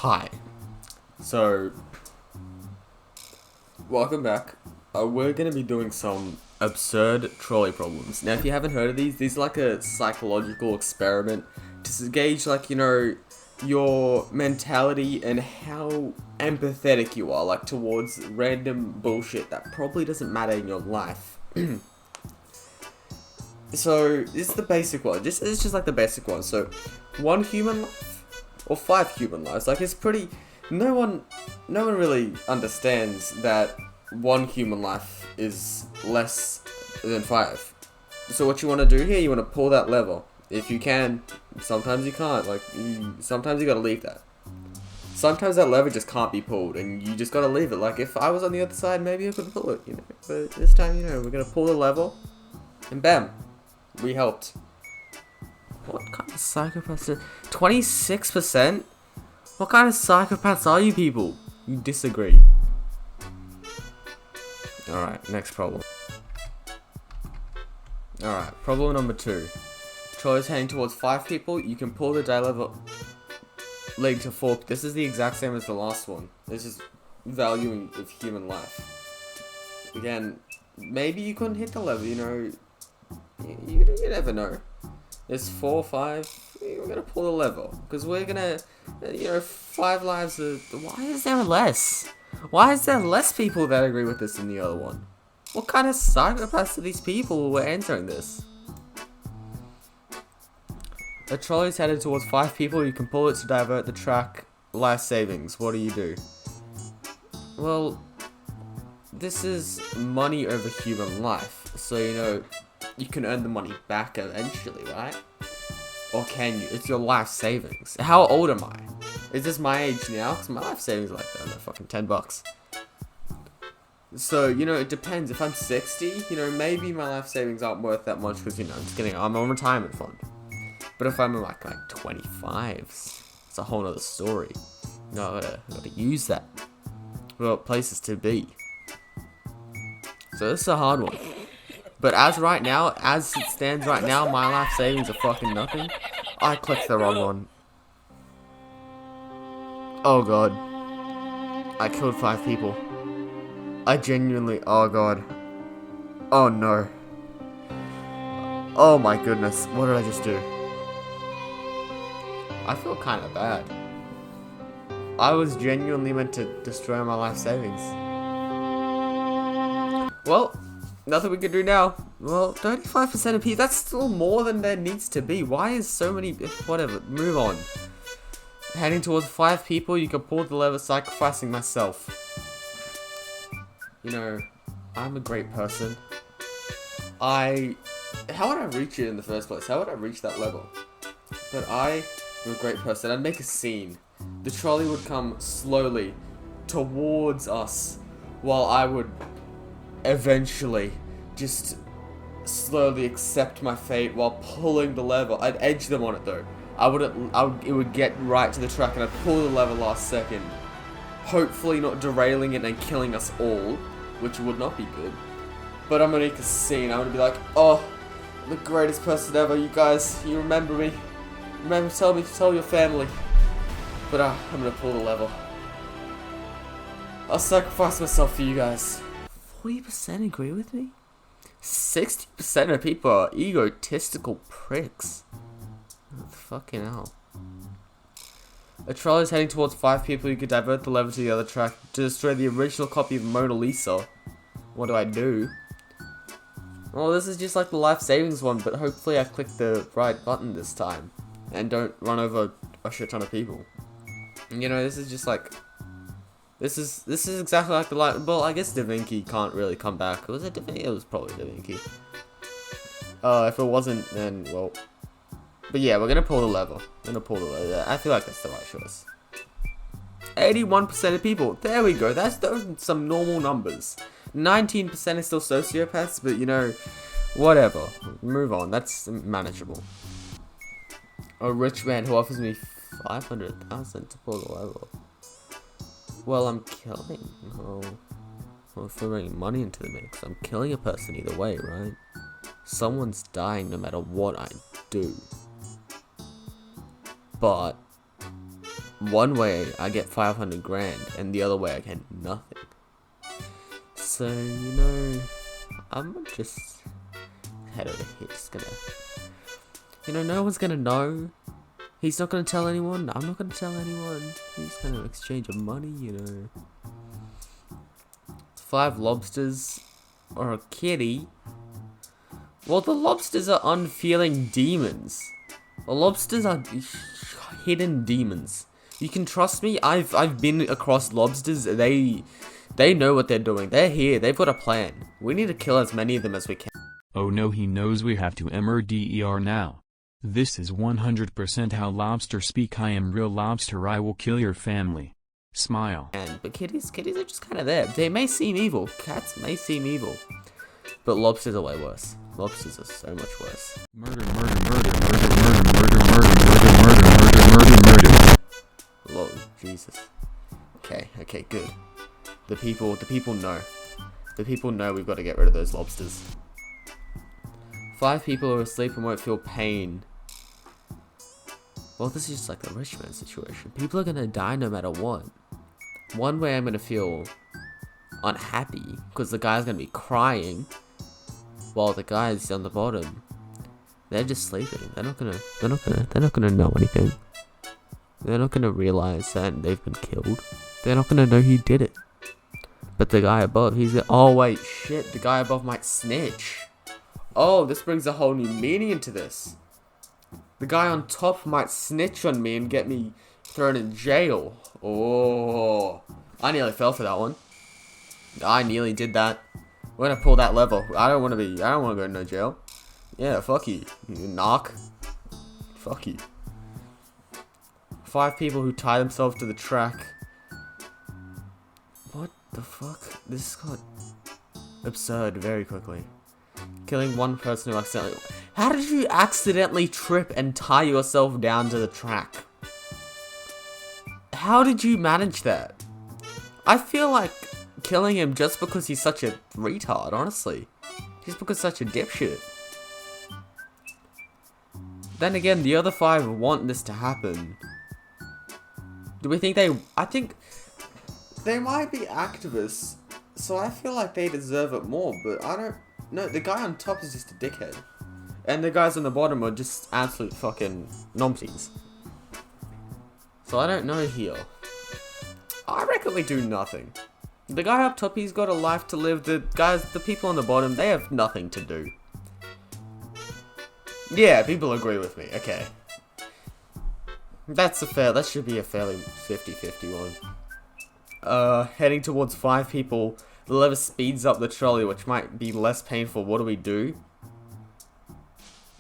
Hi. So, welcome back. We're going to be doing some absurd trolley problems. Now, if you haven't heard of these are like a psychological experiment to gauge, like, you know, your mentality and how empathetic you are, like, towards random bullshit that probably doesn't matter in your life. So, this is the basic one. It's just like the basic one. So, one human life or 5 human lives. Like, it's pretty... No one really understands that one human life is less than 5. So what you want to do here, you want to pull that lever. If you can, sometimes you can't. Like, sometimes you gotta leave that. Sometimes that lever just can't be pulled, and you just gotta leave it. Like, if I was on the other side, maybe I could pull it, you know. But this time, you know, we're gonna pull the lever, and bam, we helped. What kind of psychopaths? 26%? What kind of psychopaths are you people? You disagree. Alright, next problem. Alright, problem number 2. Trolley is heading towards 5 people. You can pull the day lever leading to 4. This is the exact same as the last one. This is valuing of human life. Again, maybe you couldn't hit the lever, you know. You never know. There's 4, 5. We're gonna pull the lever because we're gonna, you know, 5 lives. Why is there less? Why is there less people that agree with this than the other one? What kind of psychopaths are these people who are answering this? A trolley is headed towards 5 people. You can pull it to divert the track. Life savings. What do? Well, this is money over human life. So, you know, you can earn the money back eventually, right? Or can you? It's your life savings. How old am I? Is this my age now? Because my life savings are like, I don't know, fucking $10. So, you know, it depends. If I'm 60, you know, maybe my life savings aren't worth that much because, you know, I'm just kidding. I'm on retirement fund. But if I'm like 25s, it's a whole nother story. No, I gotta use that. We've got places to be. So this is a hard one. But as it stands right now, my life savings are fucking nothing. I clicked the wrong one. Oh god. I killed 5 people. I genuinely, oh god. Oh no. Oh my goodness, what did I just do? I feel kind of bad. I was genuinely meant to destroy my life savings. Well, nothing we can do now. Well, 35% of people, that's still more than there needs to be. Why is so many, whatever, move on. Heading towards 5 people, you can pull the lever, sacrificing myself. You know, I'm a great person. How would I reach it in the first place? How would I reach that level? But I am a great person. I'd make a scene. The trolley would come slowly towards us, while I would eventually just slowly accept my fate while pulling the lever. I'd edge them on it though. It would get right to the track and I'd pull the lever last second. Hopefully not derailing it and killing us all, which would not be good. But I'm gonna make a scene. I'm gonna be like, oh, I'm the greatest person ever, you guys. You remember me. Tell your family. But I'm gonna pull the lever. I'll sacrifice myself for you guys. 40% agree with me? 60% of people are egotistical pricks. Oh, fucking hell. A trolley is heading towards 5 people. You could divert the lever to the other track to destroy the original copy of Mona Lisa. What do? Well, this is just like the life savings one, but hopefully I click the right button this time. And don't run over a shit ton of people. You know, this is just like... This is exactly like the life... Well, I guess Da Vinci can't really come back. Was it Da Vinci? It was probably Da Vinci. If it wasn't, then, well... But yeah, we're gonna pull the lever. I feel like that's the right choice. 81% of people. There we go. Those are some normal numbers. 19% is still sociopaths, but you know, whatever. Move on. That's manageable. A rich man who offers me 500,000 to pull the lever. Well, I'm killing. Oh, I'm throwing money into the mix. I'm killing a person either way, right? Someone's dying no matter what I do. But One way I get 500 grand, and the other way I get nothing. So, you know, I'm just head over here, just gonna, you know, no one's gonna know. He's not gonna tell anyone, I'm not gonna tell anyone. He's gonna exchange of money, you know. 5 lobsters, or a kitty. Well, the lobsters are unfeeling demons. The lobsters are hidden demons. You can trust me, I've been across lobsters, they know what they're doing. They're here, they've got a plan. We need to kill as many of them as we can. Oh no, he knows we have to murder now. This is 100% how lobsters speak. I am real lobster, I will kill your family. Smile. But kitties are just kind of there. They may seem evil, cats may seem evil. But lobsters are way worse. Lobsters are so much worse. Murder. Lord, Jesus. Okay, good. The people know. The people know we've got to get rid of those lobsters. 5 people are asleep and won't feel pain. Well, this is just like a rich man situation. People are gonna die no matter what. One way I'm gonna feel unhappy because the guy's gonna be crying, while the guys on the bottom, they're just sleeping. They're not gonna know anything. They're not gonna realize that they've been killed. They're not gonna know who did it. But the guy above, oh wait, shit, the guy above might snitch. Oh, this brings a whole new meaning into this. The guy on top might snitch on me and get me thrown in jail. Oh, I nearly fell for that one. I nearly did that. We're gonna pull that lever. I don't wanna go to no jail. Yeah, fuck you, you knock. Fuck you. 5 people who tie themselves to the track. What the fuck? This got absurd very quickly. Killing one person who accidentally... How did you accidentally trip and tie yourself down to the track? How did you manage that? I feel like killing him just because he's such a retard, honestly. Just because such a dipshit. Then again, the other 5 want this to happen. Do we think they... I think... They might be activists, so I feel like they deserve it more, but I don't... No, the guy on top is just a dickhead. And the guys on the bottom are just absolute fucking numpties. So I don't know here. I reckon we do nothing. The guy up top, he's got a life to live. The people on the bottom, they have nothing to do. Yeah, people agree with me. Okay. That should be a fairly 50-50 one. Heading towards 5 people. The lever speeds up the trolley, which might be less painful. What do we do?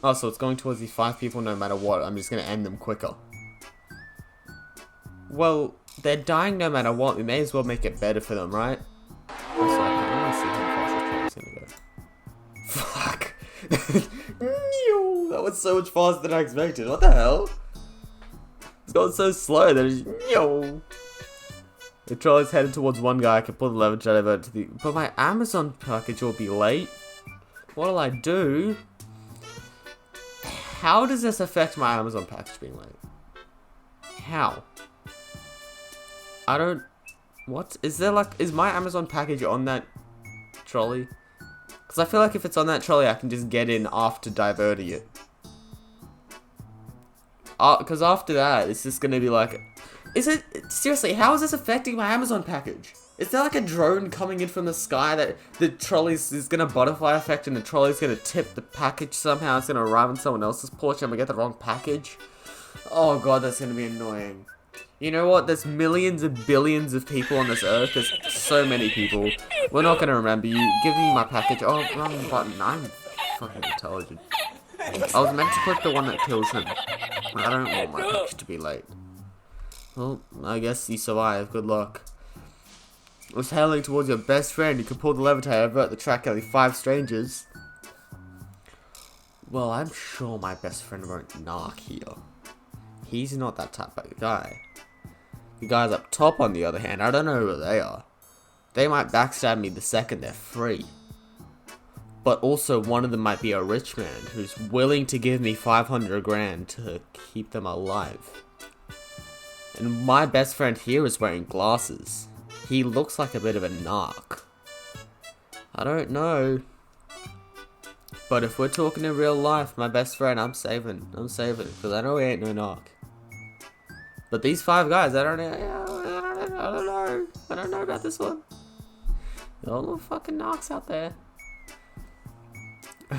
Oh, so it's going towards these 5 people no matter what. I'm just going to end them quicker. Well, they're dying no matter what. We may as well make it better for them, right? Also, I want to see how fast the trolley's going to go. Fuck! That was so much faster than I expected. What the hell? It's going so slow that it's... The trolley's headed towards one guy. I can pull the lever to divert to the... But my Amazon package will be late. What'll I do? How does this affect my Amazon package being late? How? I don't... What? Is there like... Is my Amazon package on that trolley? Because I feel like if it's on that trolley, I can just get in after diverting it. Because after that, it's just going to be like... Is it... Seriously, how is this affecting my Amazon package? Is there like a drone coming in from the sky that the trolley is going to butterfly effect and the trolley's going to tip the package somehow? It's going to arrive on someone else's porch and we get the wrong package? Oh god, that's going to be annoying. You know what? There's millions and billions of people on this earth. There's so many people. We're not going to remember you. Give me my package. Oh, wrong button. I'm fucking intelligent. I was meant to click the one that kills him. I don't want my package to be late. Well, I guess you survive. Good luck. I was hailing towards your best friend. You could pull the lever to avert the track, killing 5 strangers. Well, I'm sure my best friend won't knock here. He's not that type of guy. The guys up top, on the other hand, I don't know who they are. They might backstab me the second they're free. But also, one of them might be a rich man who's willing to give me 500 grand to keep them alive. And my best friend here is wearing glasses. He looks like a bit of a narc. I don't know. But if we're talking in real life, my best friend, I'm saving. Because I know he ain't no narc. But these 5 guys, I don't know. I don't know about this one. They're all little fucking narcs out there.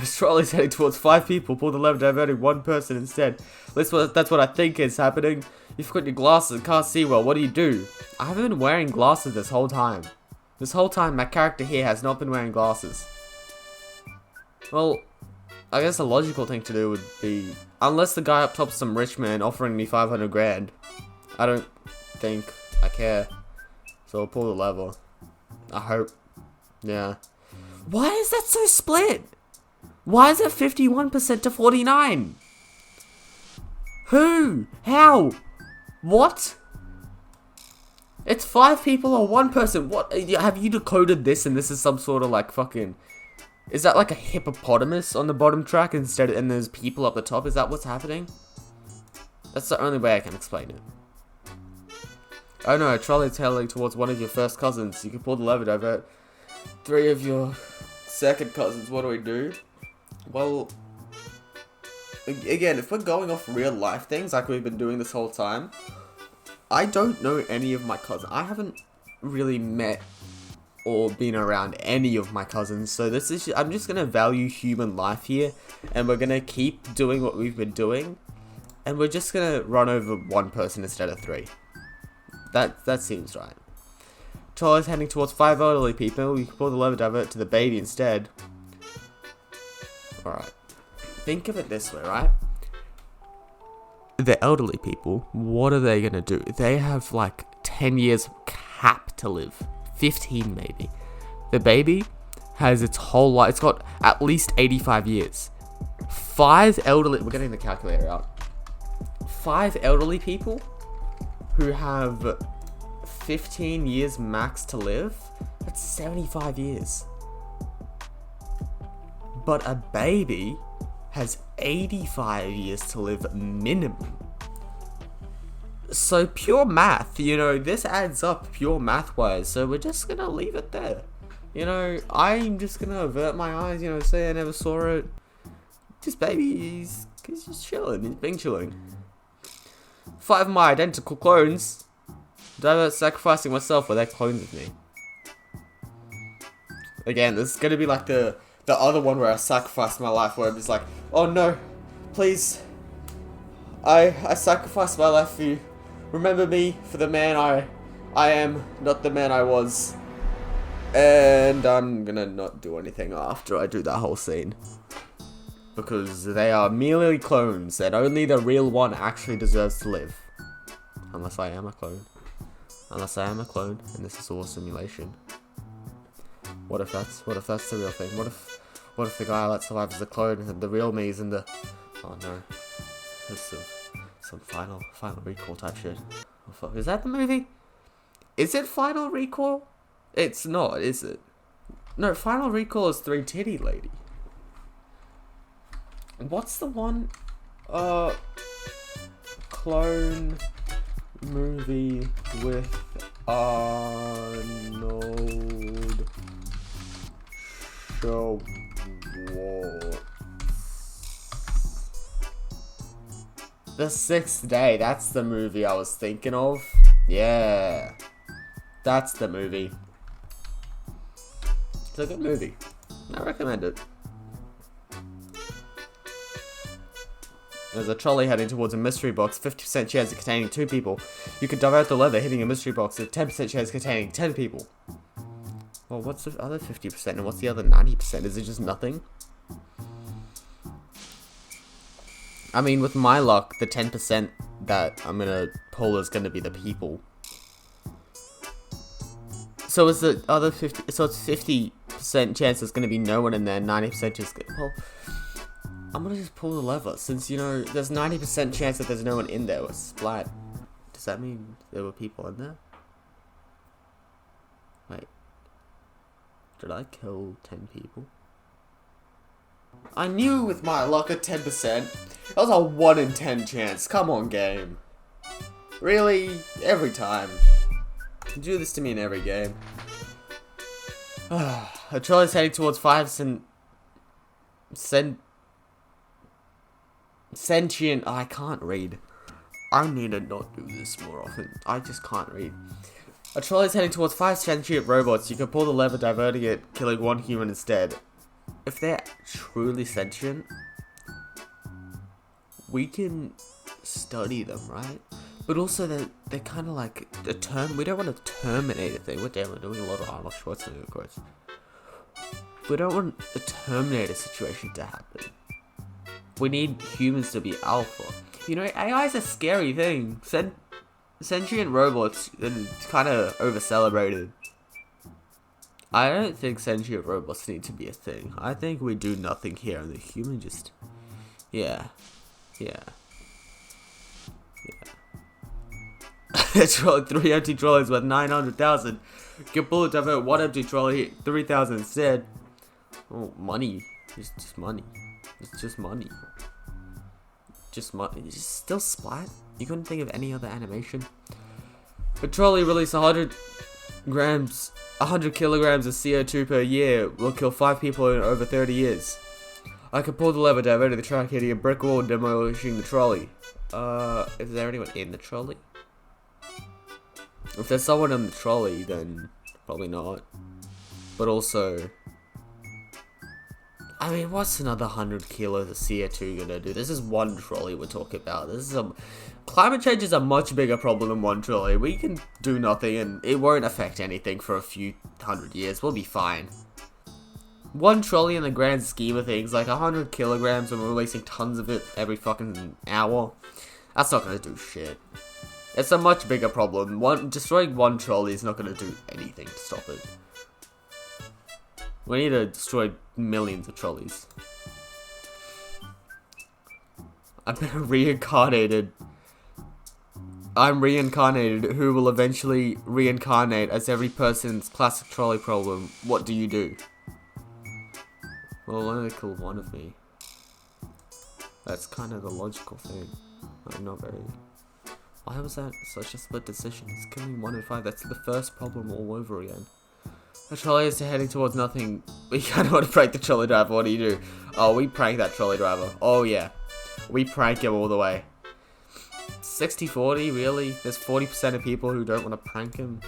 Trolley's heading towards 5 people. Pull the lever, diverting 1 person instead. That's what I think is happening. You forgot your glasses and can't see well. What do? I haven't been wearing glasses this whole time. This whole time, my character here has not been wearing glasses. Well, I guess a logical thing to do would be... Unless the guy up top's some rich man offering me 500 grand. I don't think I care. So I'll pull the lever. I hope. Yeah. Why is that so split? Why is it 51% to 49? Who? How? What? It's 5 people or 1 person. What? Have you decoded this and this is some sort of like fucking... Is that like a hippopotamus on the bottom track instead and there's people up the top? Is that what's happening? That's the only way I can explain it. Oh no, a trolley tailing towards one of your first cousins. You can pull the lever, divert 3 of your second cousins. What do? Well, again, if we're going off real life things like we've been doing this whole time, I don't know any of my cousins. I haven't really met or been around any of my cousins, so this is I'm just gonna value human life here, and we're gonna keep doing what we've been doing, and we're just gonna run over 1 person instead of 3. That seems right. Trolley's heading towards 5 elderly people. We can pull the lever, divert to the baby instead. Alright. Think of it this way, right? The elderly people, what are they gonna do? They have like 10 years cap to live. 15 maybe. The baby has its whole life. It's got at least 85 years. 5 elderly... We're getting the calculator out. 5 elderly people who have 15 years max to live. That's 75 years. But a baby has 85 years to live minimum. So pure math, you know, this adds up pure math wise, so we're just gonna leave it there. You know, I'm just gonna avert my eyes, you know, say I never saw it. This baby, he's just chilling, he's been chilling. 5 of my identical clones. Divert sacrificing myself for their clones of me. Again, this is gonna be like the other one where I sacrificed my life, where I'm just like, oh no, please, I sacrificed my life for you. Remember me for the man I am, not the man I was. And I'm gonna not do anything after I do that whole scene. Because they are merely clones, and only the real one actually deserves to live. Unless I am a clone. Unless I am a clone, and this is all a simulation. What if that's the real thing? What if the guy that survives is a clone and the real me is in the... Oh no. There's some final recall type shit. Oh, fuck. Is that the movie? Is it Final Recall? It's not, is it? No, Final Recall is 3 Titty Lady. What's the one clone movie with Arnold Schwartz? The Sixth Day, that's the movie I was thinking of. Yeah. That's the movie. It's a good movie. I recommend it. There's a trolley heading towards a mystery box, 50% chance of containing 2 people. You could divert the lever hitting a mystery box with 10% chance containing 10 people. Well, what's the other 50% and what's the other 90%? Is it just nothing? I mean, with my luck, the 10% that I'm gonna pull is gonna be the people. So is the other 50, so it's 50% chance there's gonna be no one in there, 90% just, well, I'm gonna just pull the lever, since, you know, there's 90% chance that there's no one in there with Splat. Does that mean there were people in there? Wait. Did I kill 10 people? I knew with my luck at 10%. That was a 1 in 10 chance. Come on, game. Really? Every time. You do this to me in every game. A trolley is heading towards 5 sentient. I can't read. I need to not do this more often. I just can't read. A trolley is heading towards 5 sentient robots. You can pull the lever, diverting it, killing 1 human instead. If they're truly sentient, we can study them, right? But also, they're kind of like a term. We don't want to terminate a thing. We're doing a lot of Arnold Schwarzenegger quotes. We don't want a Terminator situation to happen. We need humans to be alpha. You know, AI is a scary thing. Sentient robots are kind of over-celebrated. I don't think sentient robots need to be a thing. I think we do nothing here, and the human just... Yeah. Trolley, 3 empty trolleys worth 900,000. You can pull it, divert 1 empty trolley, 3,000 instead. Oh, money. It's just money. It's just money. Just money. It's still splat. You couldn't think of any other animation. A trolley release 100 kilograms of CO2 per year will kill 5 people in over 30 years. I can pull the lever, diverting the track, hitting a brick wall, demolishing the trolley. Is there anyone in the trolley? If there's someone in the trolley, then probably not. But also, I mean, what's another 100 kilos of CO2 gonna do? This is 1 trolley we're talking about. Climate change is a much bigger problem than 1 trolley. We can do nothing and it won't affect anything for a few 100 years. We'll be fine. 1 trolley in the grand scheme of things, like 100 kilograms and we're releasing tons of it every fucking hour. That's not gonna do shit. It's a much bigger problem. Destroying 1 trolley is not gonna do anything to stop it. We need to destroy millions of trolleys. I've been reincarnated. I'm reincarnated, who will eventually reincarnate as every person's classic trolley problem. What do you do? Well, only kill 1 of me. That's kind of the logical thing. I'm not very... Why was that such a split decision? It's killing 1 in 5. That's the first problem all over again. The trolley is heading towards nothing. We kind of want to prank the trolley driver. What do you do? Oh, we prank that trolley driver. Oh, yeah. We prank him all the way. 60-40, really? There's 40% of people who don't want to prank him.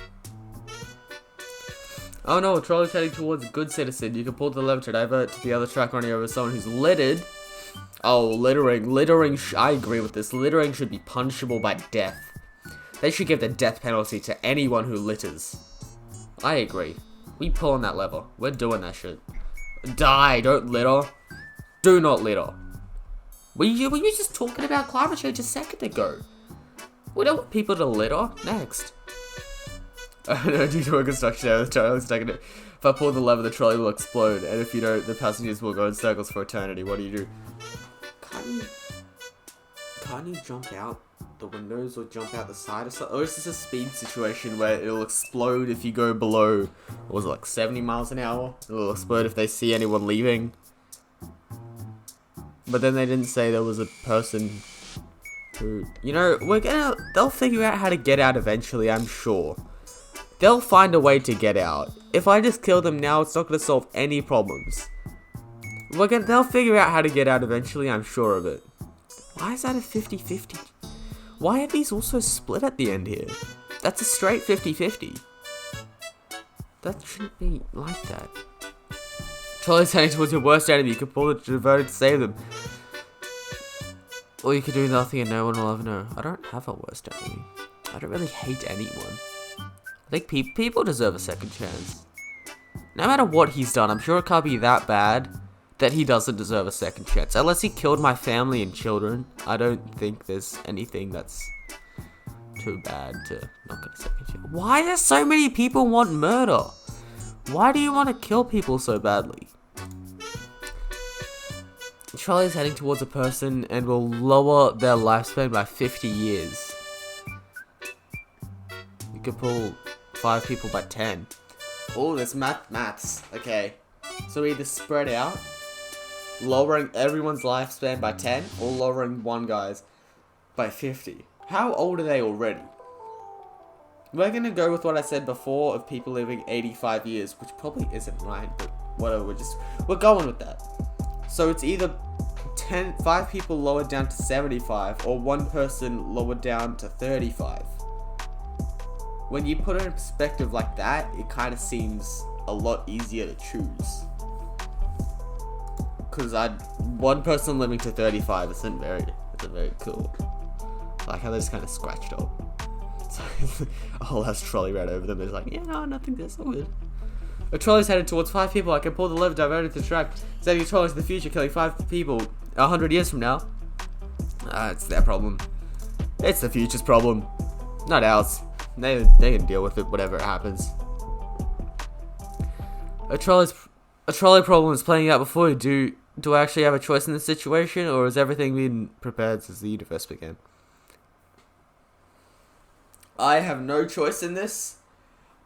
Oh no, a trolley's heading towards a good citizen. You can pull the lever to divert to the other track running over someone who's littered. Oh, littering. I agree with this. Littering should be punishable by death. They should give the death penalty to anyone who litters. I agree. We pull on that lever. We're doing that shit. Die, don't litter. Do not litter. We were just talking about climate change a second ago. We don't want people to litter. Next. Due to a construction error, the trolley is taking it. If I pull the lever, the trolley will explode. And if you don't, the passengers will go in circles for eternity. What do you do? Can't you jump out the windows or jump out the side or something? Or is this a speed situation where it'll explode if you go below, what was it, like 70 miles an hour? It'll explode if they see anyone leaving. But then they didn't say there was a person who... You know, they'll figure out how to get out eventually, I'm sure. They'll find a way to get out. If I just kill them now, it's not going to solve any problems. They'll figure out how to get out eventually, I'm sure of it. Why is that a 50-50? Why are these also split at the end here? That's a straight 50-50. That shouldn't be like that. Trolley's heading towards your worst enemy. You can pull it to divert it to save them. Or you could do nothing and no one will ever know. I don't have a worst enemy. I don't really hate anyone. I think people deserve a second chance. No matter what he's done, I'm sure it can't be that bad that he doesn't deserve a second chance. Unless he killed my family and children, I don't think there's anything that's too bad to not get a second chance. Why do so many people want murder? Why do you want to kill people so badly? Trolley is heading towards a person and will lower their lifespan by 50 years. You could pull 5 people by 10. Oh, there's maths. Okay. So either spread out, lowering everyone's lifespan by 10, or lowering one guy's by 50. How old are they already? We're gonna go with what I said before of people living 85 years, which probably isn't right, but whatever, we're going with that. So it's either 5 people lowered down to 75, or 1 person lowered down to 35. When you put it in perspective like that, it kind of seems a lot easier to choose. Because 1 person living to 35 isn't very cool. I like how they just kind of scratched up. So, a whole ass trolley ran over them. It's like, yeah, no, nothing, that's all good. A trolley's headed towards 5 people. I can pull the lever diverted to the track, sending a trolley to the future, killing 5 people 100 years from now. It's their problem. It's the future's problem, not ours. They can deal with it, whatever happens. A trolley problem is playing out before you. Do I actually have a choice in this situation, or has everything been prepared since the universe began? I have no choice in this.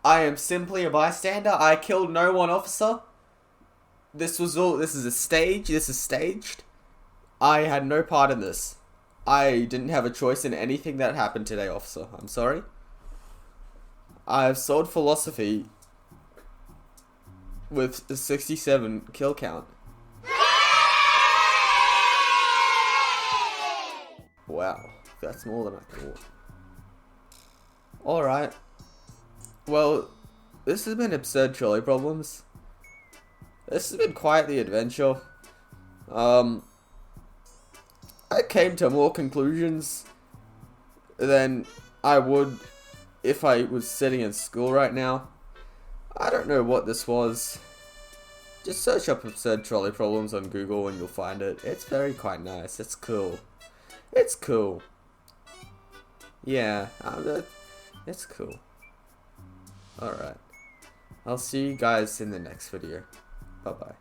I am simply a bystander. I killed no one, officer. This is a stage. This is staged. I had no part in this. I didn't have a choice in anything that happened today, officer. I'm sorry. I have sold philosophy with a 67 kill count. Wow, that's more than I thought. Alright. Well, this has been Absurd Trolley Problems. This has been quite the adventure. I came to more conclusions than I would if I was sitting in school right now. I don't know what this was. Just search up Absurd Trolley Problems on Google and you'll find it. It's quite nice. It's cool. It's cool. Yeah, it's cool. Alright. I'll see you guys in the next video. Bye-bye.